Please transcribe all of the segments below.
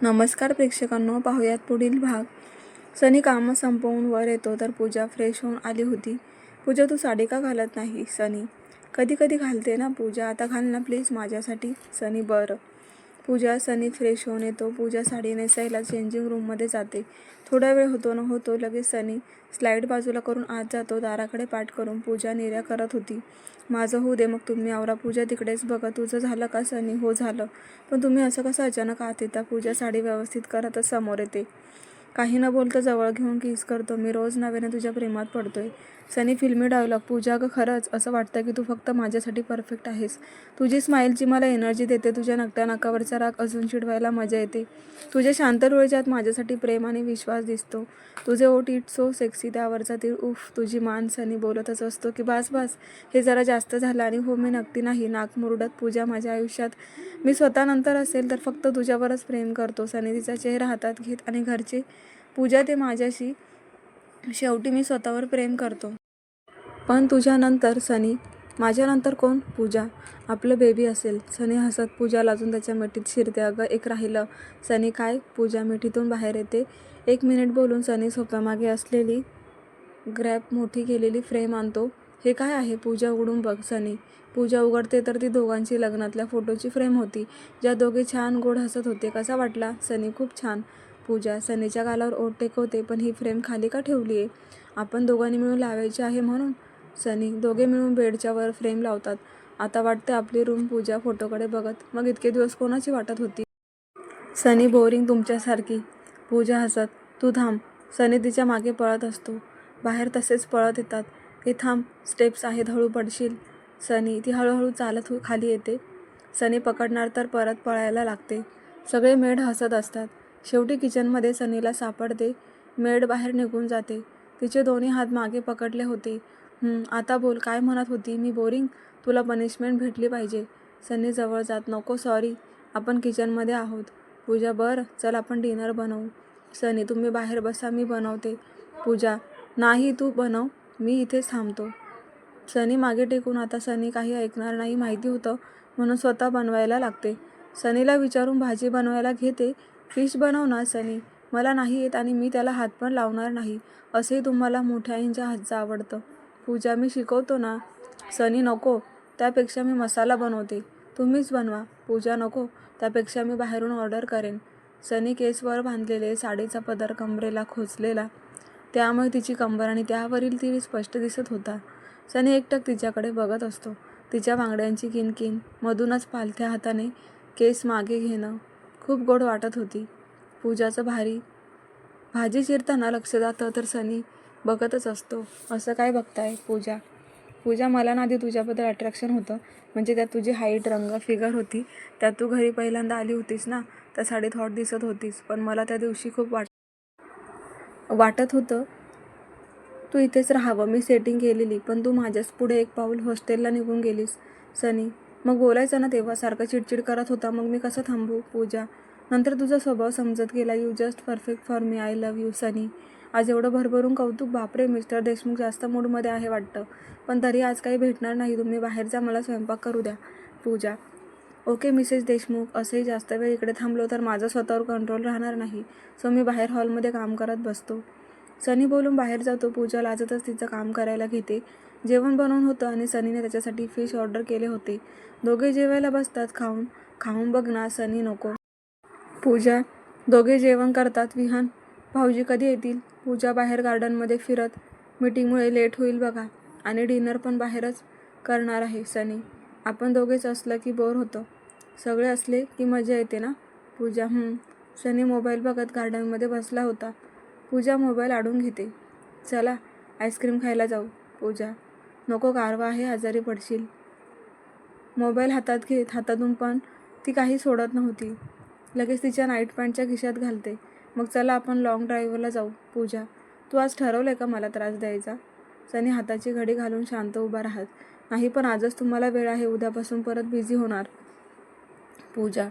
नमस्कार प्रेक्षकांनो, पाहूयात पुढील भाग. सनी कामं संपवून वर येतो तर पूजा फ्रेश होऊन आली होती. पूजा, तू साडी का घालत नाही? सनी, कधी कधी घालते ना पूजा, आता घाल ना प्लीज माझ्यासाठी. सनी, बरं. पूजा. सनी फ्रेश होऊन येतो. पूजा साडी नेसायला चेंजिंग रूममध्ये जाते. थोडा वेळ होतो न होतो लगेच सनी स्लाईड बाजूला करून आत जातो. दाराकडे पाठ करून पूजा निर्या करत होती. माझं होऊ दे, मग तुम्ही आवरा. पूजा तिकडेच बघत, तुझं झालं का? सनी, हो झालं. पण तुम्ही असं कसं अचानक आत येता? पूजा साडी व्यवस्थित करतच समोर येते. काही न बोलता जवळ घेऊन किस करतो. मी रोज नव्याने तुझ्या प्रेमात पडतोय. सनी फिल्मी डायलॉग. पूजा, अगं खरंच असं वाटतं की तू फक्त माझ्यासाठी परफेक्ट आहेस. तुझी स्माईल जी मला एनर्जी देते, तुझ्या नकट्या नाकावरचा राग अजून चिडवायला मजा येते. तुझ्या शांत डोळ्यात माझ्यासाठी प्रेम आणि विश्वास दिसतो. तुझे ओठ इट्स सो सेक्सी, त्यावरचा तीळ उफ, तुझी मान. सनी बोलतच असतो की बास बास, हे जरा जास्त झालं. आणि हो, मी नक्की नाही नाक मुरडत. पूजा, माझ्या आयुष्यात मी स्वतः नंतर असेल तर फक्त तुझ्यावरच प्रेम करतो. सनी तिचा चेहरा हातात घेत. आणि घरचे? पूजा, ते माझ्याशी. शेवटी मी स्वतःवर प्रेम करतो. पण तुझ्यानंतर? सनी, माझ्यानंतर कोण? पूजा, आपलं बेबी असेल. सनी हसत पूजा लाजून त्याच्या मिठीत शिरते. अगं एक राहिलं. सनी, काय? पूजा मिठीतून बाहेर येते. एक मिनिट बोलून सनी सोफ्यामागे असलेली ग्रॅप मोठी केलेली फ्रेम आणतो. हे काय आहे? पूजा, उघडून बघ. सनी. पूजा उघडते तर ती दोघांची लग्नातल्या फोटोची फ्रेम होती, ज्या दोघे छान गोड हसत होते. कसा वाटला? सनी, खूप छान. पूजा सनीच्या गालावर ओठ टेकवते. पण ही फ्रेम खाली का ठेवलीये? आपण दोघांनी मिळून लावायची आहे म्हणून. सनी, दोघे मिळून बेडच्या वर फ्रेम लावतात. आता वाटते आपली रूम. पूजा फोटोकडे बघत, मग इतके दिवस कोणाची वाटत होती? सनी, बोरिंग, तुमच्यासारखी. पूजा हसत. तू थांब. सनी तिच्या मागे पळत असतो. बाहेर तसेच पळत येतात. ए थांब, स्टेप्स आहेत, हळू पडशील. सनी, ती हळूहळू चालत खाली येते. सनी पकडणार तर परत पळायला लागते. सगळे मेड हसत असतात. शेवटी किचनमध्ये सनीला सापडते. मेड बाहेर निघून जाते. तिचे दोन्ही हात मागे पकडले होते. आता बोल, काय म्हणत होती? मी बोरिंग? तुला पनिशमेंट भेटली पाहिजे. सनी जवळ जात. नको, सॉरी, आपण किचनमध्ये आहोत. पूजा, बरं चल आपण डिनर बनवू. सनी, तुम्ही बाहेर बसा, मी बनवते. पूजा, नाही, तू बनव, मी इथेच थांबतो. सनी मागे टेकून. आता सनी काही ऐकणार नाही माहिती होतं, म्हणून स्वतः बनवायला लागते. सनीला विचारून भाजी बनवायला घेते. फिश बनव ना. सनी, मला नाही येत आणि मी त्याला हात पण लावणार नाही. असेही तुम्हाला मोठ्या आईंच्या हातचं आवडतं. पूजा, मी शिकवतो ना. सनी, नको, त्यापेक्षा मी मसाला बनवते. तुम्हीच बनवा. पूजा, नको, त्यापेक्षा मी बाहेरून ऑर्डर करेन. सनी केसवर बांधलेले साडीचा पदर कमरेला खोचलेला, त्यामुळे तिची कंबर आणि त्यावरील तीळ स्पष्ट दिसत होता. सनी एकटक तिच्याकडे बघत असतो. तिच्या बांगड्यांची किणकिण, मधूनच पालथ्या हाताने केस मागे घेणं खूप गोड वाटत होती. पूजाचं भाजी चिरताना लक्ष जातं तर सनी बघतच असतो. असं काय बघताय? पूजा. पूजा, मला ना आधी तुझ्याबद्दल अट्रॅक्शन होतं. म्हणजे त्यात तुझी हाईट, रंग, फिगर होती. त्यात तू घरी पहिल्यांदा आली होतीस ना, त्या साडीत हॉट दिसत होतीस. पण मला त्या दिवशी खूप वाटत होतं तू इथेच राहावं. मी सेटिंग केलेली, पण तू माझ्याच पुढे एक पाऊल हॉस्टेलला निघून गेलीस. सनी, मग बोलायचं ना तेव्हा. सारखं चिडचिड करत होता, मग मी कसं थांबू? पूजा, नंतर तुझा स्वभाव समजत गेला. You just perfect for me. I love you. Sunny, आज एवढं भरभरून कौतुक? बापरे, मिस्टर देशमुख जास्त मूडमध्ये आहे वाटतं. पण तरी आज काही भेटणार नाही. तुम्ही बाहेर जा, मला स्वयंपाक करू द्या. पूजा, ओके मिसेस देशमुख. असंही जास्त वेळ इकडे थांबलो तर माझा स्वतःवर कंट्रोल राहणार नाही, सो मी बाहेर हॉलमध्ये काम करत बसतो. सनी बोलून बाहेर जातो. पूजा लाजतच तिचं काम करायला घेते. जेवण बनवून होतं आणि सनीने त्याच्यासाठी फिश ऑर्डर केले होते. दोघे जेवायला बसतात. खाऊन बघ ना. सनी, नको. पूजा, दोघे जेवण करतात. विहान, भाऊजी कधी येतील? पूजा, बाहेर गार्डनमध्ये फिरत, मीटिंगमुळे लेट होईल बघा. आणि डिनर पण बाहेरच करणार आहे. सनी, आपण दोघेच असलं की बोर होतं, सगळे असले की मजा येते ना. पूजा, सनी मोबाईल बघत गार्डनमध्ये बसला होता. पूजा मोबाईल आडून घेते. चला आईस्क्रीम खायला जाऊ. पूजा, नको, गारवा आहे, आजारी पडशील. मोबाईल हातात घेत हातातून पण ती काही सोडत नव्हती. लगेच तिच्या नाईट पॅन्टच्या खिशात घालते. मग चला आपण लॉंग ड्राईव्हला जाऊ. पूजा, तू आज ठरवलंय का मला त्रास द्यायचा? सनी हाताची घडी घालून शांत उभा राहत. नाही, पण आजच तुम्हाला वेळ आहे, उद्यापासून परत बिझी होणार. पूजा,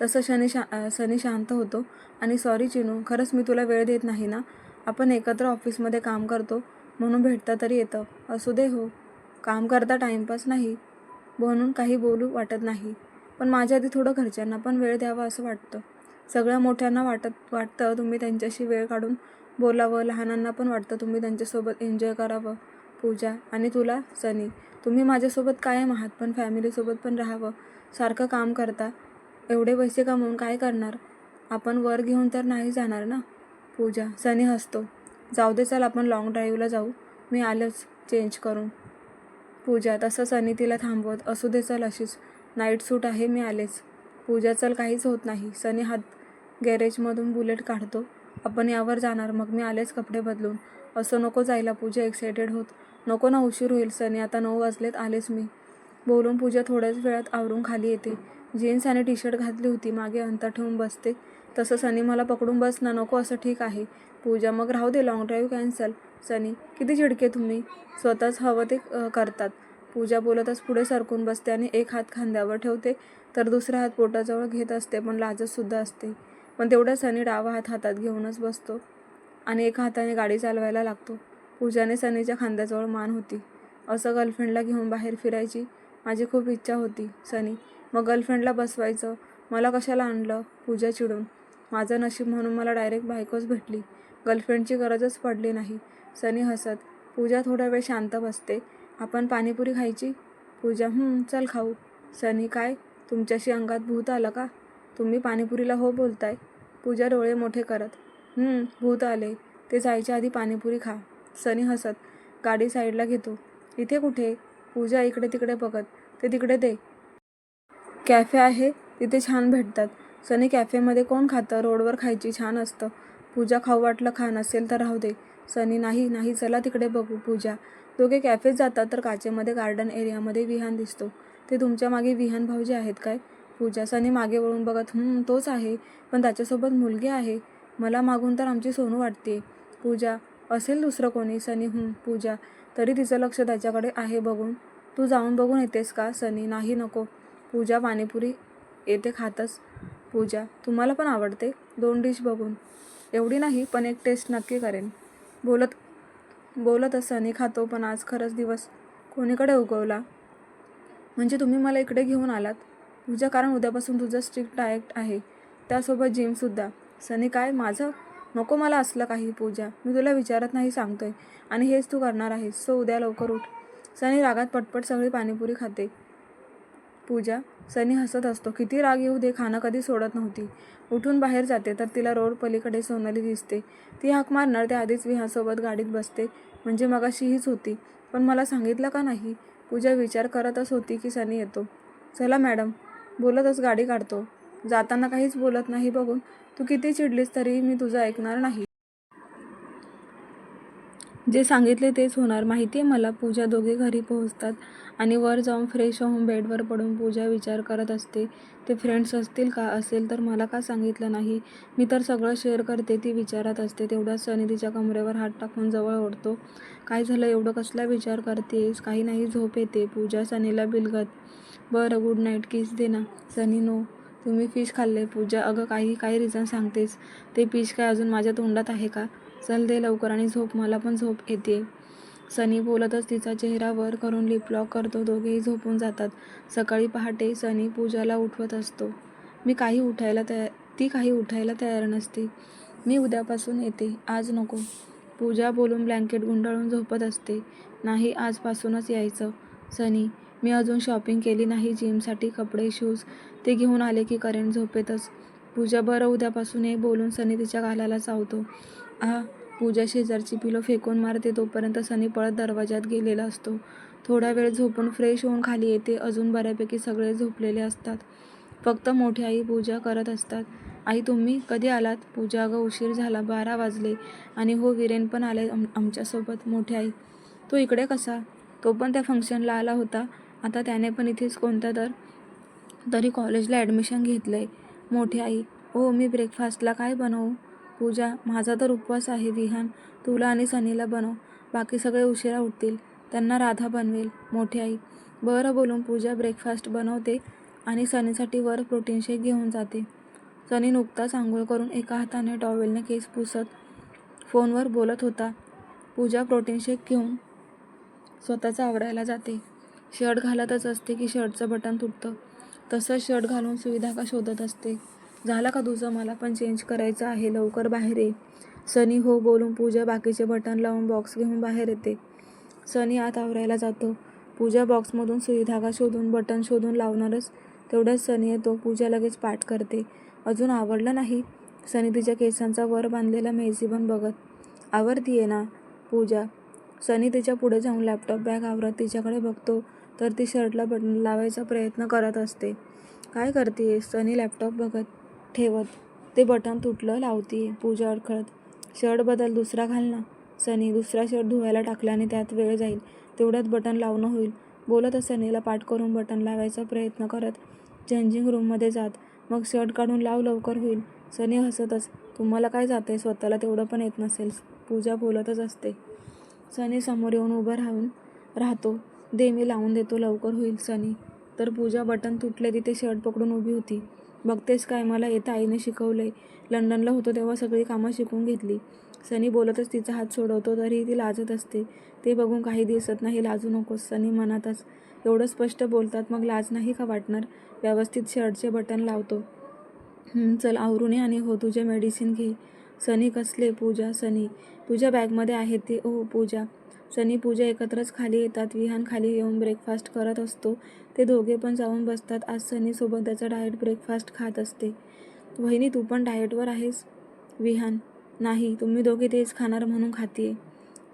तसं सनी शांत होतो. आणि सॉरी चिनू, खरंच मी तुला वेळ देत नाही ना. आपण एकत्र ऑफिसमध्ये काम करतो म्हणून भेटता तरी येतं. असू दे. हो, काम करता टाइमपास नाही म्हणून काही बोलू वाटत नाही. पण माझ्या आधी थोडं घरच्यांना पण वेळ द्यावा असं वाटतं. सगळ्या मोठ्यांना वाटतं तुम्ही त्यांच्याशी वेळ काढून बोलावं, लहानांना पण वाटतं तुम्ही त्यांच्यासोबत एन्जॉय करावं. पूजा: आणि तुला? सनी: तुम्ही माझ्यासोबत कायम आहात, पण फॅमिलीसोबत पण राहावं. सारखं काम करता, एवढे पैसे कमवून काय करणार? आपण वर घेऊन तर नाही जाणार ना? पूजा: सनी हसतो: जाऊ दे, चल आपण लॉंग ड्राईव्हला जाऊ, मी आलोच चेंज करून. पूजा: तसं सनी तिला थांबवत: असू दे, चल, अशीच नाईट सूट आहे, मी आलेच. पूजा: चल, काहीच होत नाही. सनी हात गॅरेजमधून बुलेट काढतो: आपण यावर जाणार, मग मी आलेच कपडे बदलून. असं नको जायला. पूजा एक्सायटेड होत: नको ना, उशीर होईल. सनी: आता 9 वाजलेत, आलेच मी. बोलून पूजा थोड्याच वेळात आवरून खाली येते. जीन्स आणि टी शर्ट घातली होती, मागे अंतर ठेवून बसते. तसं सनी: मला पकडून बस ना. नको, असं ठीक आहे. पूजा: मग राहू दे, लॉंग ड्राईव्ह कॅन्सल. सनी: किती चिडके तुम्ही, स्वतःच हवं ते करतात. पूजा बोलतच पुढे सरकून बसते आणि एक हात खांद्यावर ठेवते तर दुसरा हात पोटाजवळ घेत असते, पण लाजत सुद्धा असते. पण तेवढ्या सनी डावा हात हातात घेऊनच बसतो आणि एका हाताने गाडी चालवायला लागतो. पूजाने सनीच्या खांद्याजवळ मान होती. असं गर्लफ्रेंडला घेऊन बाहेर फिरायची माझी खूप इच्छा होती. सनी: मग गर्लफ्रेंडला बसवायचं, मला कशाला आणलं? पूजा चिडून: माझं नशीब म्हणून मला डायरेक्ट बायकोच भेटली, गर्लफ्रेंडची गरजच पडली नाही. सनी हसत. पूजा थोडा वेळ शांत बसते. आपण पाणीपुरी खायची? पूजा: चल खाऊ. सनी: काय, तुमच्याशी अंगात भूत आलं का? तुम्ही पाणीपुरीला हो बोलताय? पूजा डोळे मोठे करत: भूत आले, ते जायच्या आधी पाणीपुरी खा. सनी हसत गाडी साईडला घेतो: इथे कुठे? पूजा इकडे तिकडे बघत: ते तिकडे दे. कॅफे आहे, तिथे छान भेटतात. सनी: कॅफेमध्ये कोण खातं? रोडवर खायची, छान असतं. पूजा: खाऊ वाटलं खा, नसेल तर राहू दे. सनी: नाही नाही, चला तिकडे बघू. पूजा: दोघे कॅफेत जातात तर काचेमध्ये गार्डन एरियामध्ये विहान दिसतो. ते तुमच्या मागे विहान भाऊजी आहेत काय? पूजा: सनी मागे वळून बघत: तोच आहे, पण त्याच्यासोबत मुलगी आहे. मला मागून तर आमची सोनू वाटतेय. पूजा: असेल दुसरं कोणी. सनी: पूजा: तरी तिचं लक्ष त्याच्याकडे आहे बघून. तू जाऊन बघून येतेस का? सनी: नाही, नको. पूजा: पाणीपुरी येते खातच. पूजा: तुम्हाला पण आवडते? 2 डिश बघून. एवढी नाही, पण एक टेस्ट नक्की करेन. बोलतच सनी खातो: पण आज खरंच दिवस कोणीकडे उगवला? म्हणजे तुम्ही मला इकडे घेऊन आलात? पूजा: कारण उद्यापासून तुझं स्ट्रिक्ट डाएट आहे, त्यासोबत जिमसुद्धा. सनी: काय, माझं? नको मला असलं काही. पूजा: मी तुला विचारत नाही, सांगतोय, आणि हेच तू करणार आहेस, सो उद्या लवकर उठ. सनी रागात पटपट सगळी पाणीपुरी खाते. पूजा: सनी हसत असतो: किती राग येऊ दे, खाणं कधी सोडत नव्हती. उठून बाहेर जाते तर तिला रोड पलीकडे सोनाली दिसते. ती हाक मारणार त्याआधीच विहानसोबत गाडीत बसते. म्हणजे मगाशी हीच होती, पण मला सांगितलं का नाही? पूजा विचार करतच होती की सनी येतो. चला मॅडम, बोलतच गाडी काढतो. जाताना काहीच बोलत नाही बघून तू किती चिडलीस तरीही मी तुझं ऐकणार नाही. जे सांगितले तेच होणार, माहितीये मला. पूजा दोघे घरी पोहोचतात आणि वर जाऊन फ्रेश होऊन बेडवर पडून पूजा विचार करत असते, ते फ्रेंड्स असतील का? असेल तर मला का सांगितलं नाही? मी तर सगळं शेअर करते, ती विचारत असते. तेवढ्यात सनी तिच्या कमरेवर हात टाकून जवळ ओढतो. काय झालं, एवढं कसला विचार करतेस? काही नाही, झोप येते. पूजा सनीला बिलगत: बरं, गुड नाईट, किस दे ना. सनी: नो. तुम्ही फिश खाल्ले. पूजा: अगं काय रिझन सांगतेस? ते फिश काय अजून माझ्या तोंडात आहे का? चल दे लवकर आणि झोप, मला पण झोप येतेय. सनी बोलतच तिचा चेहरा वर करून लिप लॉक करतो. दोघेही झोपून जातात. सकाळी पहाटे सनी पूजाला उठवत असतो. ती काही उठायला तयार नसते. मी उद्यापासून येते, आज नको. पूजा बोलून ब्लँकेट गुंडाळून झोपत असते. नाही, आजपासूनच यायचं. सनी: मी अजून शॉपिंग केली नाही. जिमसाठी कपडे, शूज ते घेऊन आले की करेन झोपेतच. पूजा: बरं, उद्यापासून ये. बोलून सनी तिच्या गालाला चावतो. पूजा शेजारची पिलो फेकून मारते. तोपर्यंत सनी पळत दरवाजात गेलेला असतो. थोडा वेळ झोपून फ्रेश होऊन खाली येते. अजून बऱ्यापैकी सगळे झोपलेले असतात. फक्त मोठी आई पूजा करत असतात. आई, तुम्ही कधी आलात? पूजा: अगं उशीर झाला, 12 वाजले. आणि हो, विरेन पण आलाय आमच्यासोबत. मोठी आई: तो इकडे कसा? तो पण त्या फंक्शनला आला होता. आता त्याने पण इथेच कोणत्या तरी कॉलेजला ॲडमिशन घेतलंय. मोठी आई: ओ, मी ब्रेकफास्टला काय बनवू? पूजा: माझा तर उपवास आहे. विहान, तुला आणि सनीला बनव, बाकी सगळे उशिरा उठतील, त्यांना राधा बनवेल. मोठी आई: बरं. बोलून पूजा ब्रेकफास्ट बनवते आणि सनीसाठी वर प्रोटीन शेक घेऊन जाते. सनी नुकताच आंघोळ करून एका हाताने टॉवेलने केस पुसत फोनवर बोलत होता. पूजा प्रोटीन शेक घेऊन स्वतःचं आवरायला जाते. शर्ट घालतच असते की शर्टचं बटन तुटतं. तसंच शर्ट घालून सुईधागा शोधत असते. झाला का तुझं? मला पण चेंज करायचं आहे, लवकर बाहेर ये. सनी हो बोलून पूजा बाकीचे बटन लावून बॉक्स घेऊन बाहेर येते. सनी आत आवरायला जातो. पूजा बॉक्समधून सुई धागा शोधून बटन शोधून लावणारच तेवढ्यात सनी येतो. पूजा लगेच पाठ करते. अजून आवरलं नाही? सनी तिच्या केसांचा वर बांधलेला मेहसीबन बघत. आवरतीये ना? पूजा. सनी तिच्या पुढे जाऊन लॅपटॉप बॅग आवरत तिच्याकडे बघतो तर ती शर्टला बटन लावायचा प्रयत्न करत असते. काय करतेयस? सनी लॅपटॉप बघत ठेवत. ते बटन तुटलं लावतीये. पूजा अडखळत. शर्ट बदल, दुसरा घाल ना. सनी. दुसरा शर्ट धुवायला टाकल्याने त्यात वेळ जाईल, तेवढ्यात बटन लावणं होईल. बोलतच सनीला पाठ करून बटन लावायचा प्रयत्न करत चेंजिंग रूममध्ये जात. मग शर्ट काढून लाव, लवकर होईल. सनी हसतच. तुम्हाला काय जातंय, स्वतःला तेवढं पण येत नसेल. पूजा बोलतच असते. सनी समोर येऊन उभं राहतो. दे, मी लावून देतो, लवकर होईल. सनी. तर पूजा बटन तुटले तिथे शर्ट पकडून उभी होती. बघतेस काय, मला येतं, आईने शिकवलंय. लंडनला होतो तेव्हा सगळी कामं शिकून घेतली. सनी बोलतच तिचा हात सोडवतो तरीही ती लाजत असते. ते बघून काही दिसत नाही, लाजू नकोस. सनी मनातच. एवढं स्पष्ट बोलतात, मग लाज नाही का वाटणार? व्यवस्थित शर्टचे बटन लावतो. चल आवरून ये आणि हो तुझे मेडिसिन घे. सनी. कसले? पूजा. सनी. तुझ्या बॅगमध्ये आहे ते. ओ पूजा. सनी पूजा एकत्रच खाली येतात. विहान खाली येऊन ब्रेकफास्ट करत असतो. ते दोघे पण जाऊन बसतात. आज सनीसोबत त्याचा डाएट ब्रेकफास्ट खात असते. वहिनी, तू पण डाएटवर आहेस? विहान. नाही, तुम्ही दोघे तेच खाणार म्हणून खातीये.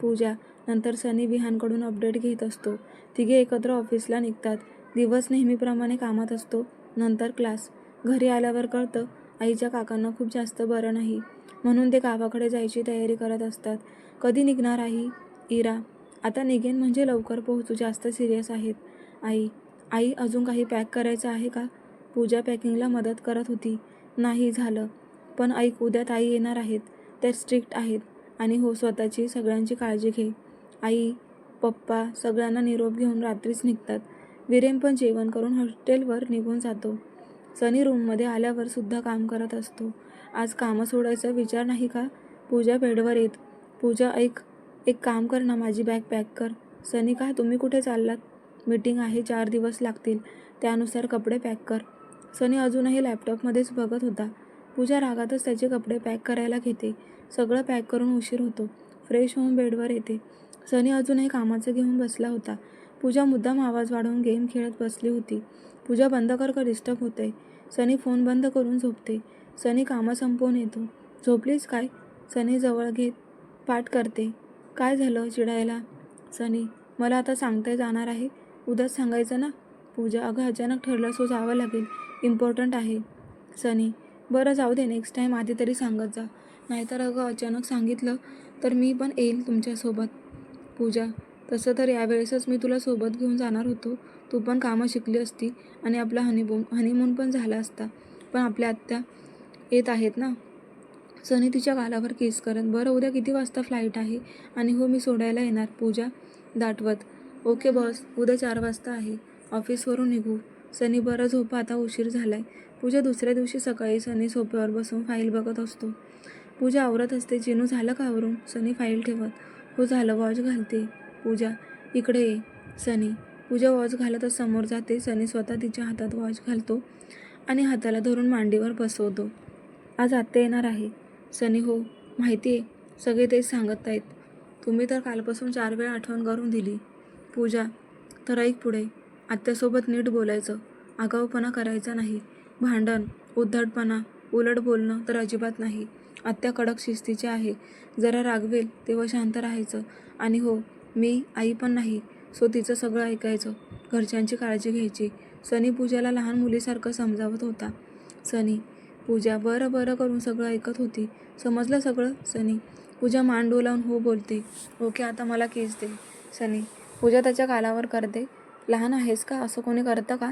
पूजा. नंतर सनी विहानकडून अपडेट घेत असतो. तिघे एकत्र ऑफिसला निघतात. दिवस नेहमीप्रमाणे कामात असतो. नंतर क्लास. घरी आल्यावर कळतं आईच्या काकांना खूप जास्त बरं नाही, म्हणून ते गावाकडे जायची तयारी करत असतात. कधी निघणार आई? इरा. आता निघेन म्हणजे लवकर पोहोचू, जास्त सिरियस आहेत. आई. आई, अजून काही पॅक करायचं आहे का? पूजा पॅकिंगला मदत करत होती. नाही झालं. पण ऐक, उद्या ताई येणार आहेत. त्या स्ट्रिक्ट आहेत. आणि हो, स्वतःची सगळ्यांची काळजी घे. आई, पप्पा सगळ्यांना निरोप घेऊन रात्रीच निघतात. विरेन पण जेवण करून हॉस्टेलवर निघून जातो. सनी रूममध्ये आल्यावर सुद्धा काम करत असतो. आज कामं सोडायचा विचार नाही का? पूजा बेडवर येत. पूजा. ऐक, एक काम कर ना, माझी बॅग पॅक कर. सनी. का, तुम्ही कुठे चाललात? मीटिंग आहे, 4 दिवस लागतील, त्यानुसार कपडे पॅक कर. सनी अजूनही लॅपटॉपमध्येच बघत होता. पूजा रागातच त्याचे कपडे पॅक करायला घेते. सगळं पॅक करून उशीर होतो. फ्रेश होऊन बेडवर येते. सनी अजूनही कामाचं घेऊन बसला होता. पूजा मुद्दाम आवाज वाढवून गेम खेळत बसली होती. पूजा. बंद कर, डिस्टर्ब होतंय. सनी फोन बंद करून झोपते. सनी कामं संपवून येतो. झोपलीस काय? सनी जवळ घेत पाठ करते. काय झालं चिडायला? सनी. मला आता सांगताय जाणार आहे, उद्याच सांगायचं ना. पूजा. अगं अचानक ठरलं सो जावं लागेल, इम्पॉर्टंट आहे. सनी. बरं जाऊ दे, नेक्स्ट टाईम आधी तरी सांगत जा. नाहीतर अगं अचानक सांगितलं तर मी पण येईल तुमच्यासोबत. पूजा. तसं तर यावेळेसच मी तुला सोबत घेऊन जाणार होतो. तू पण कामं शिकली असती आणि आपला हनीमून पण झाला असता. पण आपल्या आत्या येत आहेत ना. सनी तिच्या गालावर किस करत. बरं, उद्या किती वाजता फ्लाईट आहे? आणि हो, मी सोडायला येणार. पूजा दाटवत. ओके बॉस, उद्या 4 वाजता आहे. ऑफिसवरून निघू. सनी. बरं झोपा, आता उशीर झालाय. पूजा. दुसऱ्या दिवशी सकाळी सनी सोफ्यावर बसून फाईल बघत असतो. पूजा आवरत असते. चिनू. झालं का आवरून? सनी फाईल ठेवत. हो झालं, वॉच घालते. पूजा. इकडे ये. सनी. पूजा वॉच घालतच समोर जाते. सनी स्वतः तिच्या हातात वॉच घालतो आणि हाताला धरून मांडीवर बसवतो. आज आत्या येणार आहे. सनी. हो माहिती आहे, सगळे तेच सांगत आहेत. तुम्ही तर कालपासून 4 वेळा आठवण करून दिली. पूजा. तर ऐक पुढे, आत्यासोबत नीट बोलायचं, आगाऊपणा करायचा नाही. भांडण, उद्धटपणा, उलट बोलणं तर अजिबात नाही. आत्या कडक शिस्तीची आहे. जरा रागवेल तेव्हा शांत राहायचं. आणि हो, मी आई पण नाही, सो तिचं सगळं ऐकायचं, घरच्यांची काळजी घ्यायची. सनी पूजाला लहान मुलीसारखं समजावत होता. सनी. पूजा. बरं बरं करून सगळं ऐकत होती. समजलं सगळं? सनी. पूजा मान डोलावून हो बोलते. ओके, आता मला किस दे. सनी. पूजा त्याच्या गालावर करते. लहान आहेस का? असं कोणी करतं का?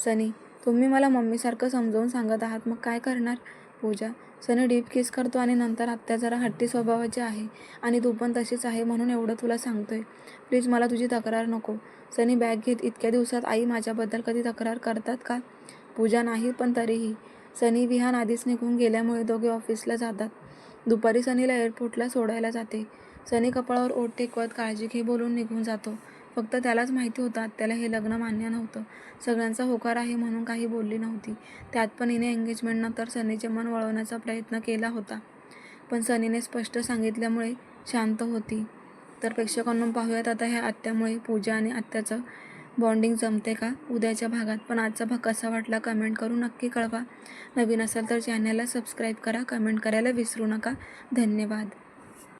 सनी. तुम्ही मला मम्मीसारखं समजावून सांगत आहात, मग काय करणार? पूजा. सनी डीप किस करतो आणि नंतर आत्या जरा हट्टी स्वभावाची आहे आणि तू पण तशीच आहे म्हणून एवढं तुला सांगतोय. प्लीज, मला तुझी तक्रार नको. सनी बॅग घेत. इतक्या दिवसात आई माझ्याबद्दल कधी तक्रार करतात का? पूजा. नाही, पण तरीही. सनी. विहान आधीच निघून गेल्यामुळे दोघे ऑफिसला जातात. दुपारी सनीला एअरपोर्टला सोडायला जाते. सनी कपाळावर ओठ टेकवत काळजी घे बोलून निघून जातो. फक्त त्यालाच माहिती होतं त्याला हे लग्न मान्य नव्हतं. सगळ्यांचा होकार आहे म्हणून काही बोलली नव्हती. त्यात पण हिने एंगेजमेंटनंतर सनीचे मन वळवण्याचा प्रयत्न केला होता. पण सनीने स्पष्ट सांगितल्यामुळे शांत होती. तर प्रेक्षकांनो, पाहूयात आता ह्या आत्यामुळे पूजा आणि आत्याचं बॉन्डिंग जमते का उद्याच्या भागात. पण आजचा भाग कसा वाटला कमेंट करून नक्की कळवा. नवीन असाल तर चॅनलला सबस्क्राईब करा. कमेंट करायला विसरू नका. धन्यवाद.